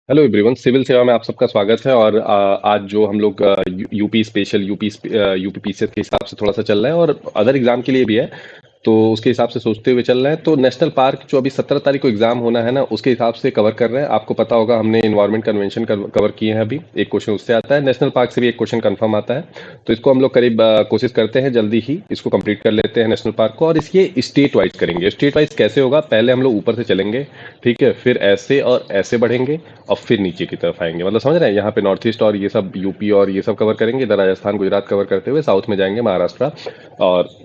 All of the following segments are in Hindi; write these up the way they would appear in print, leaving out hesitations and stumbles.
हेलो एवरीवन, सिविल सेवा में आप सबका स्वागत है। और आज जो हम लोग यूपी स्पेशल यूपी पीसीएस के हिसाब से थोड़ा सा चल रहे हैं और अदर एग्जाम के लिए भी है, तो उसके हिसाब से सोचते हुए चल रहे हैं। तो नेशनल पार्क जो अभी 17 तारीख को एग्जाम होना है ना, उसके हिसाब से कवर कर रहे हैं। आपको पता होगा हमने इन्वायरमेंट कन्वेंशन कवर किए हैं। अभी एक क्वेश्चन उससे आता है, नेशनल पार्क से भी एक क्वेश्चन कंफर्म आता है। तो इसको हम लोग करीब कोशिश करते हैं जल्दी ही इसको कंप्लीट कर लेते हैं नेशनल पार्क को। और इसके स्टेट वाइज करेंगे। स्टेट वाइज कैसे होगा, पहले हम लोग ऊपर से चलेंगे, ठीक है, फिर ऐसे और ऐसे बढ़ेंगे और फिर नीचे की तरफ आएंगे। मतलब समझ रहे हैं, यहाँ पे नॉर्थ ईस्ट और ये सब यूपी और ये सब कवर करेंगे, इधर राजस्थान गुजरात कवर करते हुए साउथ में जाएंगे, महाराष्ट्र और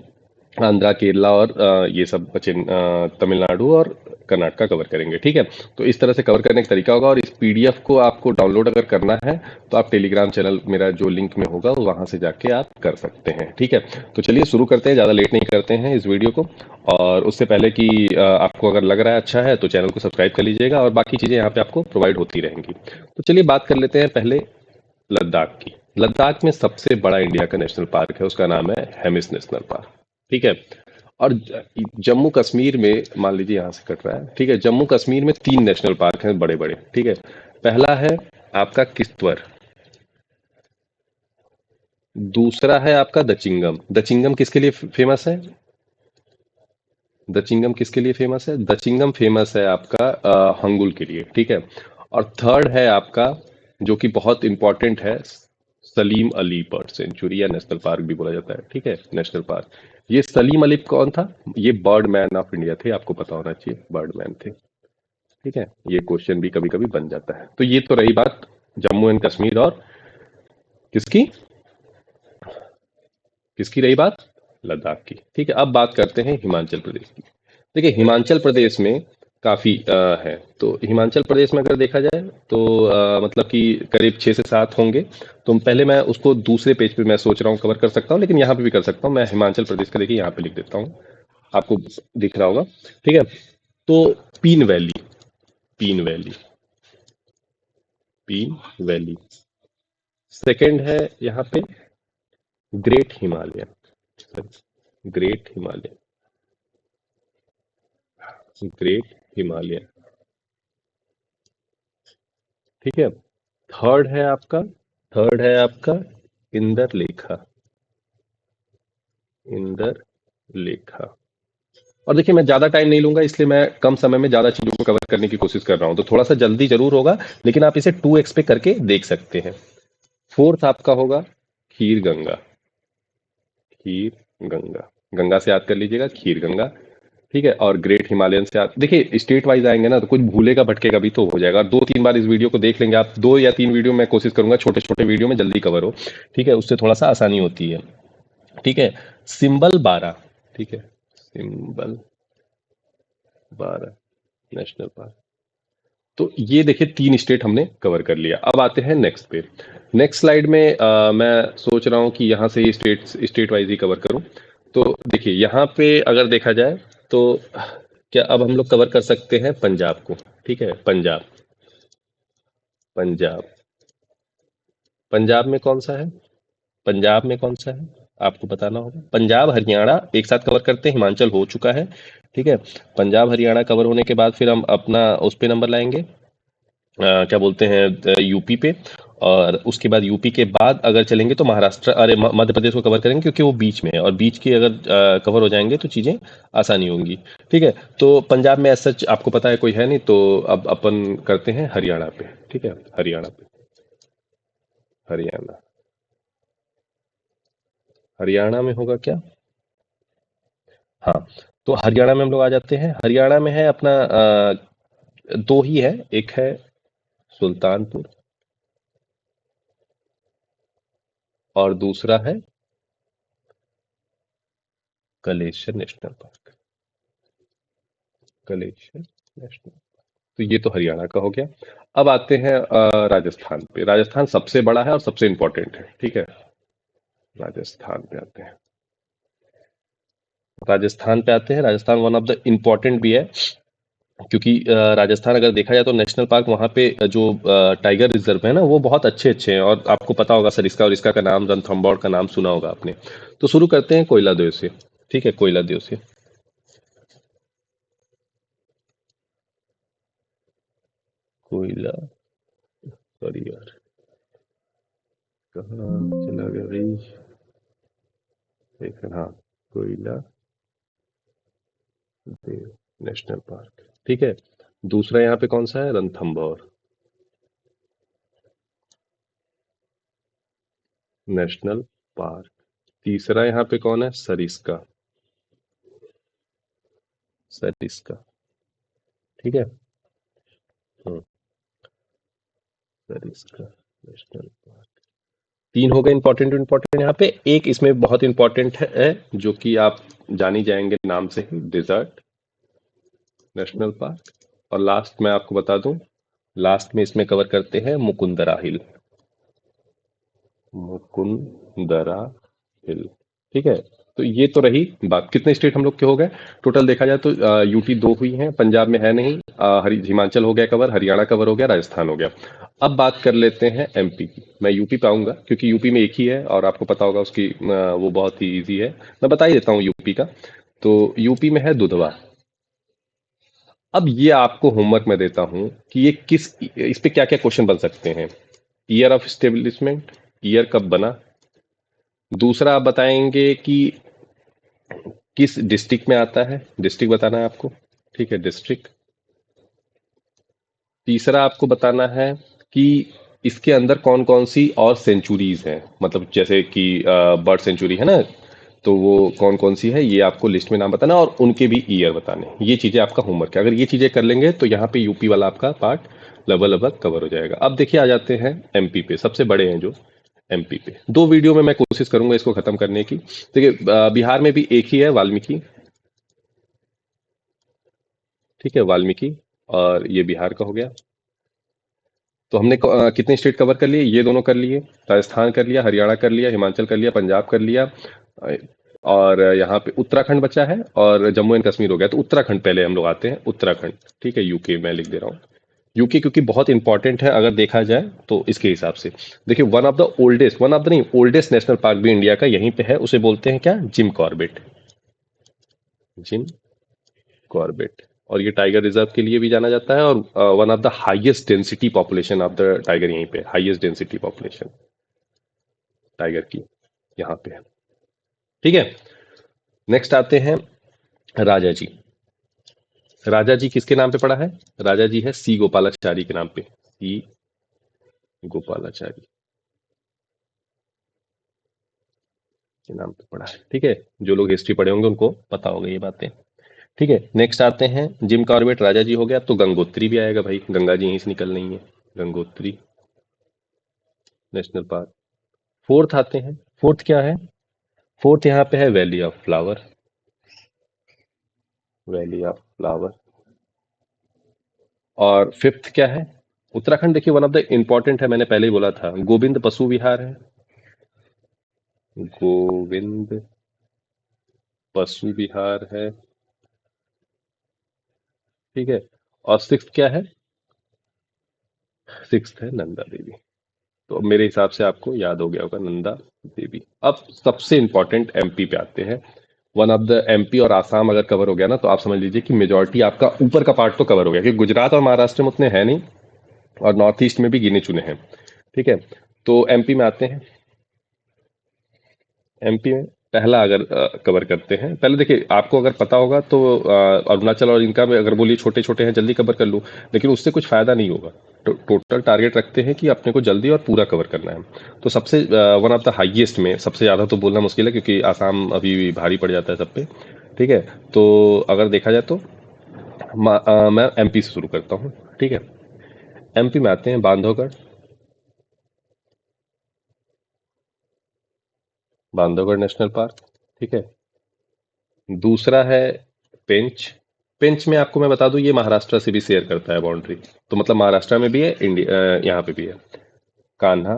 आंध्रा केरला और ये सब बचे तमिलनाडु और कर्नाटका कवर करेंगे, ठीक है। तो इस तरह से कवर करने का तरीका होगा। और इस पीडीएफ को आपको डाउनलोड अगर करना है तो आप टेलीग्राम चैनल मेरा जो लिंक में होगा वहां से जाके आप कर सकते हैं, ठीक है। तो चलिए शुरू करते हैं, ज़्यादा लेट नहीं करते हैं इस वीडियो को। और उससे पहले कि आपको अगर लग रहा है अच्छा है तो चैनल को सब्सक्राइब कर लीजिएगा, और बाकी चीज़ें यहाँ पे आपको प्रोवाइड होती रहेंगी। तो चलिए बात कर लेते हैं पहले लद्दाख की। लद्दाख में सबसे बड़ा इंडिया का नेशनल पार्क है, उसका नाम है हेमिस नेशनल पार्क, ठीक है। और जम्मू कश्मीर में, मान लीजिए यहाँ से कट रहा है, ठीक है, जम्मू कश्मीर में 3 नेशनल पार्क हैं बड़े बड़े, ठीक है। पहला है आपका किश्तवर, दूसरा है आपका दचिंगम। दचिंगम किसके लिए फेमस है? दचिंगम किसके लिए फेमस है? दचिंगम फेमस है आपका हंगुल के लिए, ठीक है। और थर्ड है आपका, जो कि बहुत इंपॉर्टेंट है, सलीम अली बर्ड सेंचुरी या नेशनल पार्क भी बोला जाता है, ठीक है, नेशनल पार्क। ये सलीम अली कौन था? ये बर्ड मैन ऑफ इंडिया थे, आपको पता होना चाहिए, बर्ड मैन थे, ठीक है। ये क्वेश्चन भी कभी कभी बन जाता है। तो ये तो रही बात जम्मू एंड कश्मीर और किसकी किसकी रही बात, लद्दाख की, ठीक है। अब बात करते हैं हिमाचल प्रदेश की। देखिए हिमाचल प्रदेश में काफी है। तो हिमाचल प्रदेश में अगर देखा जाए तो मतलब कि करीब 6 से 7 होंगे। तो पहले मैं उसको दूसरे पेज पे मैं सोच रहा हूँ कवर कर सकता हूँ, लेकिन यहाँ पे भी कर सकता हूँ। मैं हिमाचल प्रदेश का देखिए यहाँ पे लिख देता हूँ, आपको दिख रहा होगा, ठीक है। तो पीन वैली, पीन वैली, पीन वैली। सेकंड है यहाँ पे great Himalaya, great Himalaya, great Himalaya, ठीक है। थर्ड है आपका, थर्ड है आपका इंदर लेखा, इंदर लेखा। और देखिए मैं ज्यादा टाइम नहीं लूंगा, इसलिए मैं कम समय में ज्यादा चीजों को कवर करने की कोशिश कर रहा हूं। तो थोड़ा सा जल्दी जरूर होगा, लेकिन आप इसे 2x पे करके देख सकते हैं। फोर्थ आपका होगा खीर गंगा, खीर गंगा, गंगा से याद कर लीजिएगा, खीर गंगा, ठीक है। और ग्रेट हिमालयन से आप देखिए स्टेट वाइज आएंगे ना, तो कुछ भूलेगा भटकेगा भी तो हो जाएगा। और 2-3 बार इस वीडियो को देख लेंगे आप, 2 या 3 वीडियो में कोशिश करूंगा छोटे छोटे वीडियो में जल्दी कवर हो, ठीक है, उससे थोड़ा सा आसानी होती है, ठीक है। सिंबल 12, ठीक है, सिंबल 12 नेशनल पार्क। तो ये देखिए 3 स्टेट हमने कवर कर लिया। अब आते हैं नेक्स्ट पे। नेक्स्ट स्लाइड में मैं सोच रहा हूँ कि यहाँ से ही स्टेट स्टेट वाइज ही कवर करूँ। तो देखिए यहाँ पे अगर देखा जाए तो क्या अब हम लोग कवर कर सकते हैं पंजाब को, ठीक है। पंजाब, पंजाब, पंजाब में कौन सा है? पंजाब में कौन सा है आपको बताना होगा। पंजाब हरियाणा एक साथ कवर करते हैं, हिमाचल हो चुका है, ठीक है। पंजाब हरियाणा कवर होने के बाद फिर हम अपना उस पे नंबर लाएंगे, क्या बोलते हैं, यूपी पे। और उसके बाद यूपी के बाद अगर चलेंगे तो महाराष्ट्र, अरे मध्य प्रदेश को कवर करेंगे, क्योंकि वो बीच में है, और बीच की अगर कवर हो जाएंगे तो चीज़ें आसानी होंगी, ठीक है। तो पंजाब में ऐसा सच आपको पता है कोई है नहीं, तो अब अपन करते हैं हरियाणा पे, ठीक है, हरियाणा पे, हरियाणा, हरियाणा में होगा क्या? हाँ, तो हरियाणा में हम लोग आ जाते हैं। हरियाणा में है अपना दो ही है, एक है सुल्तानपुर और दूसरा है Kaleshwar national park, Kaleshwar national. तो ये तो हरियाणा का हो गया। अब आते हैं राजस्थान पे। राजस्थान सबसे बड़ा है और सबसे इंपॉर्टेंट है, ठीक है। राजस्थान पे आते हैं, राजस्थान पे आते हैं। Rajasthan one of the important भी है, क्योंकि राजस्थान अगर देखा जाए तो नेशनल पार्क वहाँ पे जो टाइगर रिजर्व है ना, वो बहुत अच्छे अच्छे हैं। और आपको पता होगा सरिस्का और इसका का नाम, रणथंभौर का नाम सुना होगा आपने। तो शुरू करते हैं कोयला देव से, ठीक है, कोयला देव से। कोयला सॉरी यार, कहाँ चला गया भाई। एक सेकंड, हाँ, कोयला देव नेशनल पार्क, ठीक है। दूसरा यहाँ पे कौन सा है, रणथंभौर नेशनल पार्क। तीसरा यहाँ पे कौन है, सरिस्का, सरिस्का, ठीक है। हम्म, सरिस्का नेशनल पार्क। तीन हो गए इंपॉर्टेंट इंपॉर्टेंट। यहाँ पे एक इसमें बहुत इंपॉर्टेंट है, जो कि आप जानी जाएंगे नाम से ही, डिजर्ट नेशनल पार्क। और लास्ट में आपको बता दूं, लास्ट में इसमें कवर करते हैं मुकुंदरा हिल, मुकुंदरा हिल, ठीक है। तो ये तो रही बात, कितने स्टेट हम लोग के हो गए टोटल देखा जाए तो। यूटी दो हुई हैं, पंजाब में है नहीं। हिमाचल हो गया कवर, हरियाणा कवर हो गया, राजस्थान हो गया। अब बात कर लेते हैं एमपी की। मैं यूपी पे आऊंगा क्योंकि यूपी में एक ही है और आपको पता होगा उसकी वो बहुत ही इजी है। मैं बता ही देता हूँ यूपी का। तो यूपी में है दुधवा। अब ये आपको होमवर्क में देता हूं कि ये किस, इस पे क्या क्या क्वेश्चन बन सकते हैं। ईयर ऑफ स्टेब्लिशमेंट, ईयर कब बना। दूसरा आप बताएंगे कि किस डिस्ट्रिक्ट में आता है, डिस्ट्रिक्ट बताना है आपको, ठीक है, डिस्ट्रिक्ट। तीसरा आपको बताना है कि इसके अंदर कौन कौन सी और सेंचुरीज हैं, मतलब जैसे कि बर्ड सेंचुरी है ना, तो वो कौन कौन सी है ये आपको लिस्ट में नाम बताना और उनके भी ईयर बताने। ये चीजें आपका होमवर्क है। अगर ये चीजें कर लेंगे तो यहाँ पे यूपी वाला आपका पार्ट लगभग लगभग कवर हो जाएगा। अब देखिए आ जाते हैं एमपी पे, सबसे बड़े हैं जो एमपी पे। दो वीडियो में मैं कोशिश करूंगा इसको खत्म करने की। देखिए बिहार में भी एक ही है, वाल्मीकि, ठीक है, वाल्मीकि। और ये बिहार का हो गया। तो हमने कितने स्टेट कवर कर लिए, ये दोनों कर लिए, राजस्थान कर लिया, हरियाणा कर लिया, हिमाचल कर लिया, पंजाब कर लिया। अ, और यहाँ पे उत्तराखंड बचा है और जम्मू एंड कश्मीर हो गया। तो उत्तराखंड पहले हम लोग आते हैं, उत्तराखंड, ठीक है। यूके मैं लिख दे रहा हूँ, यूके, क्योंकि बहुत इंपॉर्टेंट है अगर देखा जाए तो इसके हिसाब से। देखिए one of the oldest, one of the नहीं, ओल्डेस्ट नेशनल पार्क भी इंडिया का यहीं पे है, उसे बोलते हैं क्या, जिम कॉर्बेट, जिम कॉर्बेट। और ये टाइगर रिजर्व के लिए भी जाना जाता है। और one of the highest density population of the tiger यहीं पे, हाईएस्ट डेंसिटी पॉपुलेशन टाइगर की यहाँ पे है, ठीक है। नेक्स्ट आते हैं राजा जी। राजा जी किसके नाम पे पड़ा है, राजा जी है सी गोपालाचारी के नाम पे, सी गोपालाचारी के नाम पे पड़ा है, ठीक है। जो लोग हिस्ट्री पढ़े होंगे उनको पता होगा ये बातें, ठीक है। नेक्स्ट आते हैं जिम कॉर्बेट, राजा जी हो गया, तो गंगोत्री भी आएगा भाई, गंगा जी यहीं से निकल रही है, गंगोत्री नेशनल पार्क। फोर्थ आते हैं, फोर्थ क्या है, फोर्थ यहाँ पे है valley of flower, valley of flower. और फिफ्थ क्या है, उत्तराखंड देखिए वन ऑफ द इंपॉर्टेंट है, मैंने पहले ही बोला था, गोविंद पशु विहार है, गोविंद पशु विहार है, ठीक है। और सिक्स्थ क्या है, सिक्स्थ है नंदा देवी। तो मेरे हिसाब से आपको याद हो गया होगा नंदा देवी। अब सबसे इंपॉर्टेंट एमपी पे आते हैं। वन ऑफ द एमपी और आसाम अगर कवर हो गया ना, तो आप समझ लीजिए कि मेजोरिटी आपका ऊपर का पार्ट तो कवर हो गया, क्योंकि गुजरात और महाराष्ट्र में उतने हैं नहीं, और नॉर्थ ईस्ट में भी गिने चुने हैं, ठीक है। तो एमपी में आते हैं। एमपी में पहला अगर कवर करते हैं, पहले देखिए आपको अगर पता होगा तो अरुणाचल और इनका में अगर बोलिए छोटे छोटे हैं जल्दी कवर कर लूँ, लेकिन उससे कुछ फायदा नहीं होगा। टोटल टारगेट रखते हैं कि अपने को जल्दी और पूरा कवर करना है। तो सबसे वन ऑफ द हाईएस्ट में, सबसे ज़्यादा तो बोलना मुश्किल है क्योंकि आसाम अभी भारी पड़ जाता है सब पे, ठीक है। तो अगर देखा जाए तो मैं एमपी से शुरू करता हूँ, ठीक है। एमपी में आते हैं बांधवगढ़, बांधवगढ़ नेशनल पार्क, ठीक है। दूसरा है पेंच। पेंच में आपको मैं बता दूं ये महाराष्ट्र से भी शेयर करता है बाउंड्री, तो मतलब महाराष्ट्र में भी है, इंडिया यहाँ पे भी है। कान्हा,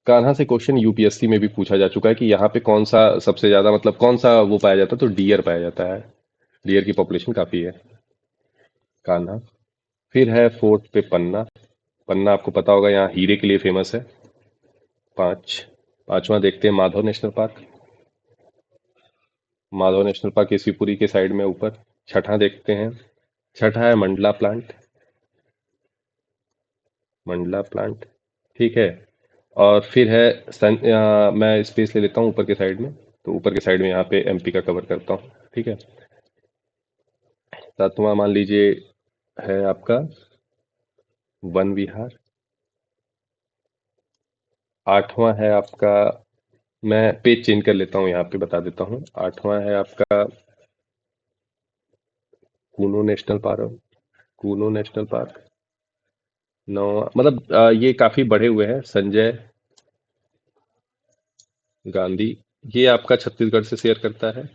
कान्हा से क्वेश्चन यूपीएससी में भी पूछा जा चुका है कि यहाँ पे कौन सा सबसे ज्यादा, मतलब कौन सा वो पाया जाता है, तो डियर पाया जाता है, डियर की पॉपुलेशन काफी है, कान्हा। फिर है फोर्थ पे पन्ना, पन्ना आपको पता होगा यहाँ हीरे के लिए फेमस है। पांच, पांचवा देखते हैं Madhav national park, Madhav national park ये शिवपुरी के साइड में ऊपर। छठा देखते हैं, छठा है मंडला प्लांट, मंडला प्लांट, ठीक है। और फिर है मैं स्पेस ले लेता हूँ ऊपर के साइड में, तो ऊपर के साइड में यहाँ पे एमपी का कवर करता हूँ, ठीक है। सातवां मान लीजिए है आपका वन विहार। आठवां है आपका, मैं पेज चेंज कर लेता हूँ, यहाँ पे बता देता हूँ। आठवां है आपका Kuno national park, Kuno national park. नौवां मतलब ये काफी बढ़े हुए हैं, संजय गांधी, ये आपका छत्तीसगढ़ से शेयर करता है।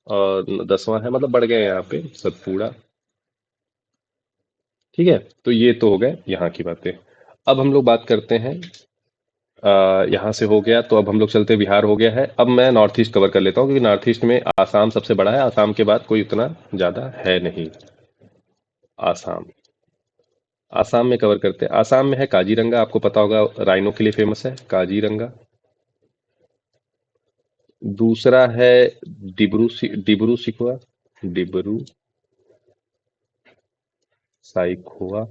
और 10वां है, मतलब बढ़ गए हैं यहाँ पे, सतपुड़ा, ठीक है। तो ये तो हो गए यहाँ की बातें। अब हम लोग बात करते हैं, यहाँ से हो गया, तो अब हम लोग चलते हैं, बिहार हो गया है। अब मैं नॉर्थ ईस्ट कवर कर लेता हूँ, क्योंकि नॉर्थ ईस्ट में आसाम सबसे बड़ा है, आसाम के बाद कोई उतना ज्यादा है नहीं। आसाम, आसाम में कवर करते हैं। आसाम में है काजीरंगा, आपको पता होगा, राइनो के लिए फेमस है काजीरंगा। दूसरा है डिब्रू सिखोआ, डिब्रू साइखोआ,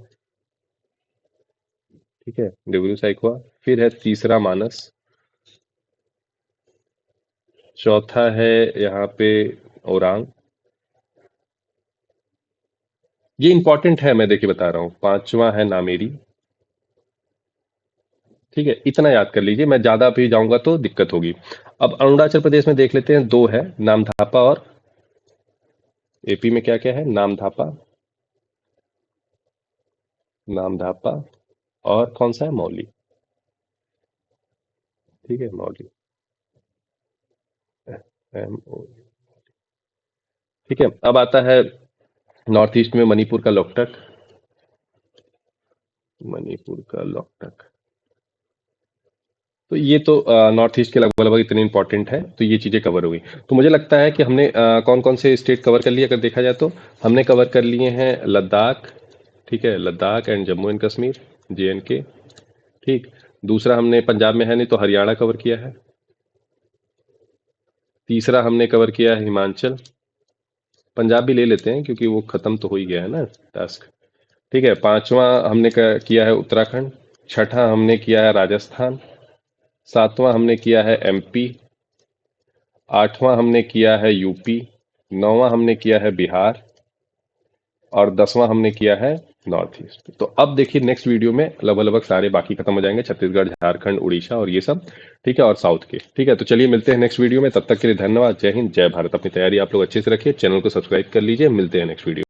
ठीक है, डिब्रू साइखोआ। फिर है तीसरा मानस। चौथा है यहाँ पे ओरांग। ये इंपॉर्टेंट है, मैं देखिए बता रहा हूँ। पांचवा है नामेरी, ठीक है। इतना याद कर लीजिए, मैं ज्यादा भी जाऊंगा तो दिक्कत होगी। अब अरुणाचल प्रदेश में देख लेते हैं, दो है, नामधापा और एपी में क्या क्या है, नामधापा, नामधापा, और कौन सा है, मौली, ठीक है, मौली, एम ओ, ठीक है। अब आता है नॉर्थ ईस्ट में मणिपुर का लोकटक, मणिपुर का लोकटक। तो ये तो नॉर्थ ईस्ट के लगभग लगभग इतने इंपॉर्टेंट है, तो ये चीजें कवर हो गई। तो मुझे लगता है कि हमने कौन कौन से स्टेट कवर कर लिए, अगर देखा जाए तो हमने कवर कर लिए हैं लद्दाख, ठीक है, Ladakh and Jammu and Kashmir, JNK, ठीक। दूसरा हमने पंजाब में है नहीं तो हरियाणा कवर किया है। तीसरा हमने कवर किया है हिमाचल, पंजाब भी ले लेते हैं क्योंकि वो खत्म तो हो ही गया है ना टास्क, ठीक है। पांचवा हमने किया है उत्तराखंड। छठा हमने किया है राजस्थान। सातवां हमने किया है MP। आठवां हमने किया है यूपी। नौवां हमने किया है बिहार। और 10वां हमने किया है नॉर्थ ईस्ट। तो अब देखिए नेक्स्ट वीडियो में लगभग लगभग सारे बाकी खत्म हो जाएंगे, छत्तीसगढ़, झारखंड, उड़ीसा और ये सब, ठीक है, और साउथ के, ठीक है। तो चलिए मिलते हैं नेक्स्ट वीडियो में, तब तक के लिए धन्यवाद, जय हिंद, जय भारत। अपनी तैयारी आप लोग अच्छे से रखिए, चैनल को सब्सक्राइब कर लीजिए, मिलते हैं नेक्स्ट वीडियो।